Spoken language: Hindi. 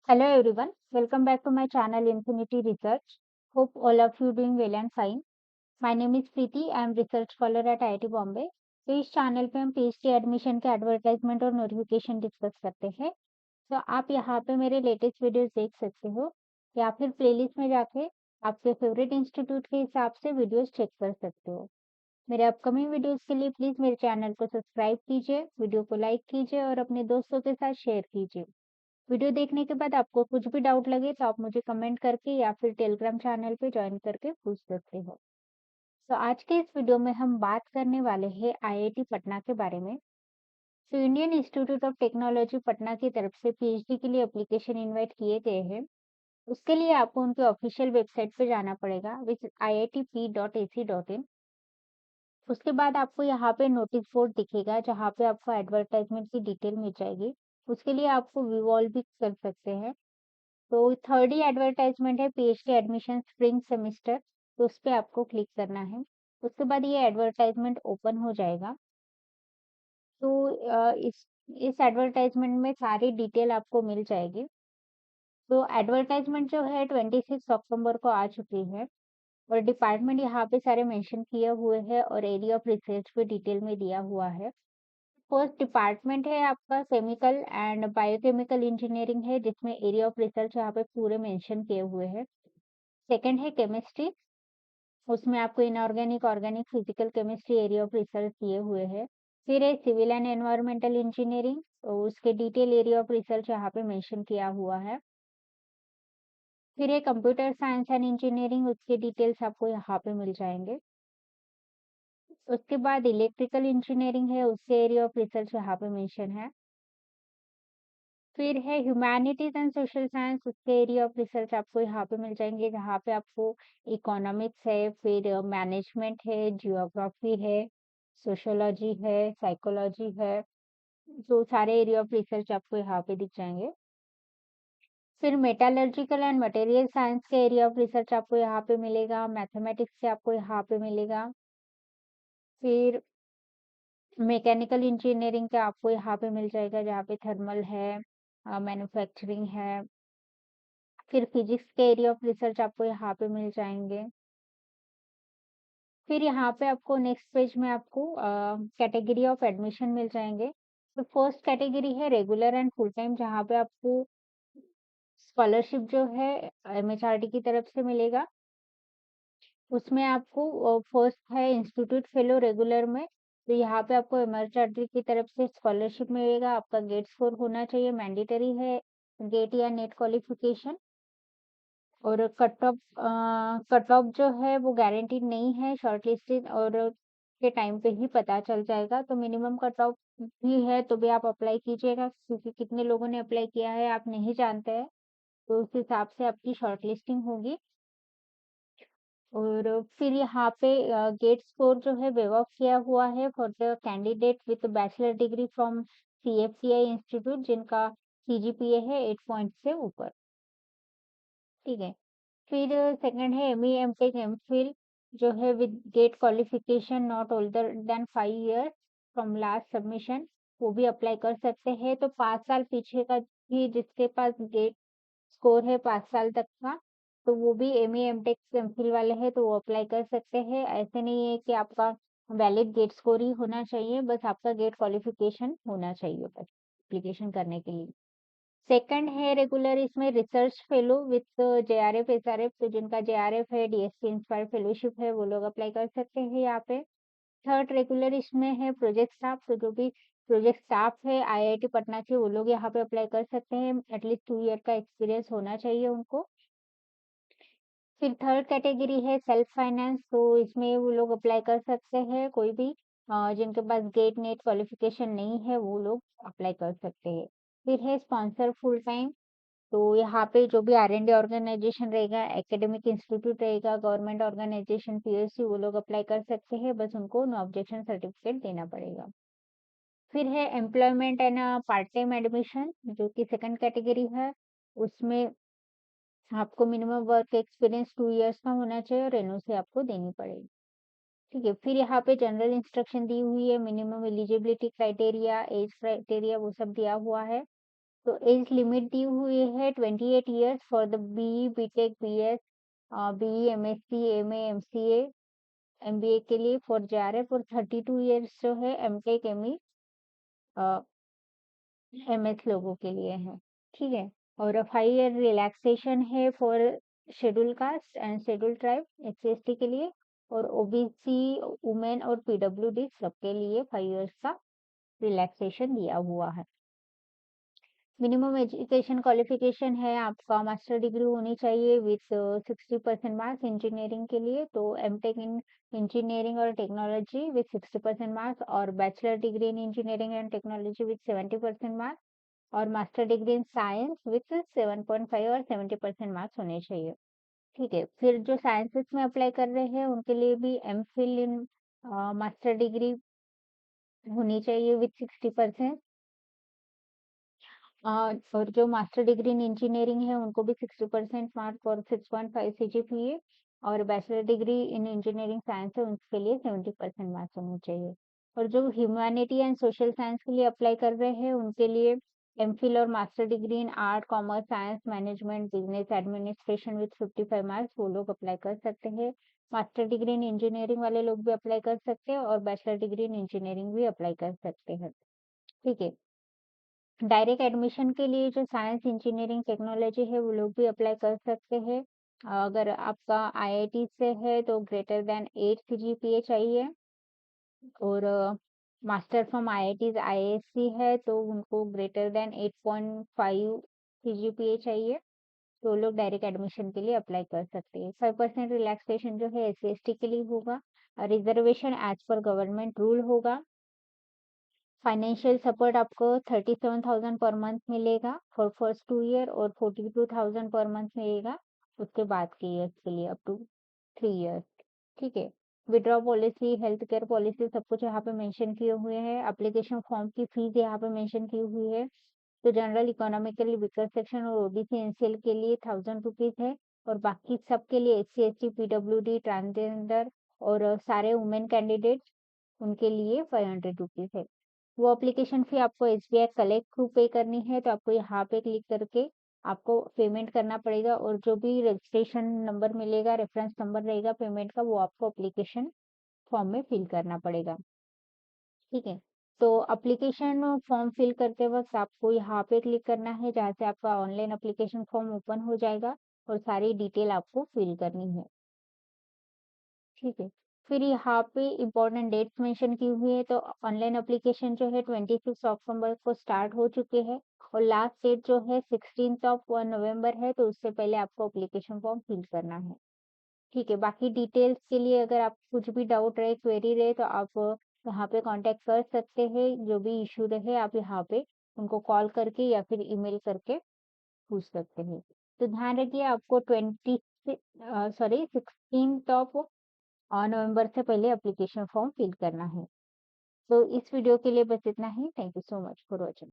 Hello everyone, welcome back to my channel Infinity Research. Hope all of you doing well and fine. My name is Preeti, I am research scholar at IIT Bombay. तो इस चैनल पे हम पीएचडी एडमिशन के एडवर्टाइजमेंट और नोटिफिकेशन डिस्कस करते हैं। तो आप यहाँ पे मेरे लेटेस्ट वीडियोस देख सकते हो या फिर प्लेलिस्ट में जाके आपके फेवरेट इंस्टीट्यूट के हिसाब से वीडियोस चेक कर सकते हो। मेरे अपकमिंग वीडियोस के लिए प्लीज मेरे चैनल को सब्सक्राइब कीजिए, वीडियो को लाइक कीजिए और अपने दोस्तों के साथ शेयर कीजिए। वीडियो देखने के बाद आपको कुछ भी डाउट लगे तो आप मुझे कमेंट करके या फिर टेलीग्राम चैनल पे ज्वाइन करके पूछ सकते हो। तो आज के इस वीडियो में हम बात करने वाले हैं आईआईटी पटना के बारे में। तो Indian institute of technology Patna की तरफ से पीएचडी के लिए एप्लीकेशन इनवाइट किए गए हैं। उसके लिए आपको उनके ऑफिशियल वेबसाइट पे जाना पड़ेगा विच iitp.ac.in। उसके बाद आपको यहाँ पे नोटिस बोर्ड दिखेगा जहाँ पे आपको एडवर्टाइजमेंट की डिटेल मिल जाएगी। उसके लिए आपको विवॉल भी कर सकते हैं। तो थर्ड ही एडवर्टाइजमेंट है पीएचडी एडमिशन स्प्रिंग सेमेस्टर। तो उस पे आपको क्लिक करना है। उसके बाद ये एडवर्टाइजमेंट ओपन हो जाएगा। तो इस एडवर्टाइजमेंट में सारी डिटेल आपको मिल जाएगी। तो एडवर्टाइजमेंट जो है 26 अक्टूबर को आ चुकी है और डिपार्टमेंट यहाँ पे सारे मेंशन किए हुए हैं और एरिया ऑफ रिसर्च भी डिटेल में दिया हुआ है। फर्स्ट डिपार्टमेंट है आपका केमिकल एंड बायोकेमिकल इंजीनियरिंग है जिसमें एरिया ऑफ रिसर्च यहाँ पे पूरे मेंशन किए हुए हैं। सेकंड है केमिस्ट्री, उसमें आपको inorganic, organic, physical chemistry area of research दिए हुए हैं। फिर है सिविल एंड एनवायरमेंटल इंजीनियरिंग, तो उसके डिटेल एरिया ऑफ रिसर्च यहाँ पे मेंशन किया हुआ है। फिर है कंप्यूटर साइंस एंड इंजीनियरिंग, उसके डिटेल्स आपको यहाँ पे मिल जाएंगे। उसके बाद इलेक्ट्रिकल इंजीनियरिंग है, उसके एरिया ऑफ रिसर्च यहाँ पे मेंशन है। फिर है ह्यूमैनिटीज एंड सोशल साइंस, उसके एरिया ऑफ रिसर्च आपको यहाँ पे मिल जाएंगे जहाँ पे आपको इकोनॉमिक्स है, फिर मैनेजमेंट है, जियोग्राफी है, सोशियोलॉजी है, साइकोलॉजी है। तो सारे एरिया ऑफ रिसर्च आपको यहाँ पे दिख जाएंगे। फिर मेटालर्जिकल एंड मटेरियल साइंस के एरिया ऑफ रिसर्च आपको यहाँ पे मिलेगा। मैथमेटिक्स से आपको यहाँ पे मिलेगा। फिर मैकेनिकल इंजीनियरिंग का आपको यहाँ पे मिल जाएगा जहाँ पे थर्मल है, मैन्युफैक्चरिंग है। फिर फिजिक्स के एरिया ऑफ रिसर्च आपको यहाँ पे मिल जाएंगे। फिर यहाँ पे आपको नेक्स्ट पेज में आपको कैटेगरी ऑफ एडमिशन मिल जाएंगे। तो फर्स्ट कैटेगरी है रेगुलर एंड फुल टाइम, जहाँ पे आपको स्कॉलरशिप जो है एमएचआरडी की तरफ से मिलेगा। उसमें आपको फर्स्ट है इंस्टीट्यूट फेलो रेगुलर में। तो यहाँ पे आपको एमएचआरडी की तरफ से स्कॉलरशिप मिलेगा। आपका गेट स्कोर होना चाहिए, मैंडेटरी है गेट या नेट क्वालिफिकेशन। और कट ऑफ जो है वो गारंटीड नहीं है, शॉर्टलिस्टेड और के टाइम पे ही पता चल जाएगा। तो मिनिमम कट ऑफ भी है तो भी आप अप्लाई कीजिएगा, क्योंकि कितने लोगों ने अप्लाई किया है आप नहीं जानते हैं। तो उस हिसाब से आपकी शॉर्टलिस्टिंग होगी। और फिर यहाँ पे गेट स्कोर जो है वेव ऑफ किया हुआ है for the candidate with bachelor degree from CFTI institute जिनका सीजीपीए है 8 पॉइंट से ऊपर। ठीक है। फिर सेकंड है एमई एमटेक एमफिल, जो है with GATE qualification not older than 5 years from last submission, वो भी अप्लाई कर सकते हैं। तो 5 साल पीछे का भी जिसके पास गेट स्कोर है 5 साल तक का, तो वो भी एमई एमटेक एमफिल वाले हैं तो वो अप्लाई कर सकते हैं। ऐसे नहीं है कि आपका वैलिड गेट स्कोर ही होना चाहिए, बस आपका गेट क्वालिफिकेशन होना चाहिए बस एप्लीकेशन करने के लिए। सेकंड है रेगुलर, इसमें research fellow with JRF SRF, तो जिनका जेआरएफ है डीएसपी इंस्पायर फेलोशिप है वो लोग अप्लाई कर सकते हैं यहाँ पे। थर्ड रेगुलर इसमें है प्रोजेक्ट स्टाफ, तो जो भी प्रोजेक्ट स्टाफ है आईआईटी पटना के वो लोग यहाँ पे अप्लाई कर सकते हैं। एटलीस्ट 2 ईयर का एक्सपीरियंस होना चाहिए उनको। फिर थर्ड कैटेगरी है सेल्फ फाइनेंस, तो इसमें वो लोग अप्लाई कर सकते हैं, कोई भी जिनके पास गेट नेट क्वालिफिकेशन नहीं है वो लोग अप्लाई कर सकते हैं। फिर है स्पॉन्सर फुल टाइम, तो यहाँ पे जो भी आर&डी ऑर्गेनाइजेशन रहेगा, एकेडमिक इंस्टीट्यूट रहेगा, गवर्नमेंट ऑर्गेनाइजेशन पीएसयू, वो लोग अप्लाई कर सकते हैं, बस उनको नो ऑब्जेक्शन सर्टिफिकेट देना पड़ेगा। फिर है employment and part time admission, जो कि सेकंड कैटेगरी है। उसमें आपको मिनिमम वर्क एक्सपीरियंस 2 इयर्स का होना चाहिए और एनओसी आपको देनी पड़ेगी। ठीक है। फिर यहाँ पे जनरल इंस्ट्रक्शन दी हुई है, minimum eligibility criteria, age criteria वो सब दिया हुआ है। तो एज लिमिट दी हुई है 28 years for the BE, BTech, BS, BE, MSc, MA, MCA, MBA के लिए। फॉर जेआरएफ और 32 ईयर्स जो है एमटेक, एमई, एमएस लोगों के लिए है। ठीक है। और 5 ईयर रिलैक्सेशन है for schedule caste and schedule tribe, SC के लिए। और ओबीसी, वुमेन और पीडब्ल्यूडी सबके लिए 5 ईयर्स का रिलैक्सेशन दिया हुआ है। मिनिमम एजुकेशन क्वालिफिकेशन है आपका मास्टर डिग्री होनी चाहिए विथ 60% मार्क्स इंजीनियरिंग के लिए। तो एमटेक इन इंजीनियरिंग और टेक्नोलॉजी विथ 60% मार्क्स, और bachelor degree in engineering and technology with 70% marks, और master degree in science with 7.5 और 70% मार्क्स होने चाहिए। ठीक है। फिर जो साइंसेस में अप्लाई कर रहे हैं उनके लिए भी एमफिल इन मास्टर डिग्री होनी चाहिए विथ 60%। और जो मास्टर डिग्री इन इंजीनियरिंग है उनको भी 60% मार्क और 6.5 सीजीपीए, और bachelor degree in engineering science है उनके लिए 70% मार्क्स होने चाहिए। और जो ह्यूमैनिटी एंड सोशल साइंस के लिए अप्लाई कर रहे हैं उनके लिए एमफिल और master degree in art, commerce, science, management, business administration with 55 marks वो लोग अप्लाई कर सकते हैं। मास्टर डिग्री इन इंजीनियरिंग वाले लोग भी अप्लाई कर सकते हैं, और बैचलर डिग्री इन इंजीनियरिंग भी अप्लाई कर सकते हैं। ठीक है। डायरेक्ट एडमिशन के लिए जो साइंस, इंजीनियरिंग, टेक्नोलॉजी है वो लोग भी अप्लाई कर सकते हैं। अगर आपका आईआईटी से है तो ग्रेटर देन 8 सीजीपीए चाहिए। और मास्टर फ्रॉम आईआईटीज आईएससी है तो उनको ग्रेटर देन 8.5 सीजीपीए चाहिए। तो लोग डायरेक्ट एडमिशन के लिए अप्लाई कर सकते हैं। 5% रिलैक्सेशन जो है एससी एसटी के लिए होगा। रिजर्वेशन एज पर गवर्नमेंट रूल होगा। फाइनेंशियल सपोर्ट आपको 37,000 पर मंथ मिलेगा फॉर फर्स्ट 2 ईयर, और 42,000 पर मंथ मिलेगा उसके बाद के ईयर्स के लिए, अप टू 3 ईयर्स। ठीक है। Withdraw policy, health care policy सब कुछ यहाँ पे मेंशन किए हुए हैं। एप्लीकेशन फॉर्म की फीस यहाँ पे मेंशन की हुई है। तो जनरल, इकोनॉमिकली वीकर सेक्शन और ओबीसी एनसीएल के लिए 1000 रुपीज है, और बाकी सबके लिए एससी एसटी पीडब्ल्यूडी ट्रांसजेंडर और सारे वुमेन कैंडिडेट उनके लिए 500 रुपीज है। वो एप्लीकेशन फी आपको एसबीआई कलेक्ट थ्रू पे करनी है, तो आपको यहाँ पे क्लिक करके आपको पेमेंट करना पड़ेगा, और जो भी रजिस्ट्रेशन नंबर मिलेगा, रेफरेंस नंबर रहेगा पेमेंट का, वो आपको एप्लीकेशन फॉर्म में फिल करना पड़ेगा। ठीक है। तो एप्लीकेशन फॉर्म फिल करते वक्त आपको यहाँ पे क्लिक करना है जहाँ से आपका ऑनलाइन एप्लीकेशन फॉर्म ओपन हो जाएगा, और सारी डिटेल आपको फिल करनी है। ठीक है। फिर यहाँ पे इम्पोर्टेंट डेट्स मेंशन की हुई है। तो ऑनलाइन एप्लीकेशन जो है 26 अक्टूबर को स्टार्ट हो चुके हैं, और लास्ट डेट जो है 16 नवंबर है, तो उससे पहले आपको एप्लीकेशन फॉर्म फिल करना है। ठीक है। बाकी डिटेल्स के लिए अगर आप कुछ भी डाउट रहे, क्वेरी रहे, तो आप यहाँ पे कांटेक्ट कर सकते हैं। जो भी इशू रहे आप यहाँ पे उनको कॉल करके या फिर ईमेल करके पूछ सकते हैं। तो ध्यान रखिए आपको 16 नवंबर से पहले एप्लीकेशन फॉर्म फिल करना है। तो इस वीडियो के लिए बस इतना ही। Thank you so much for watching.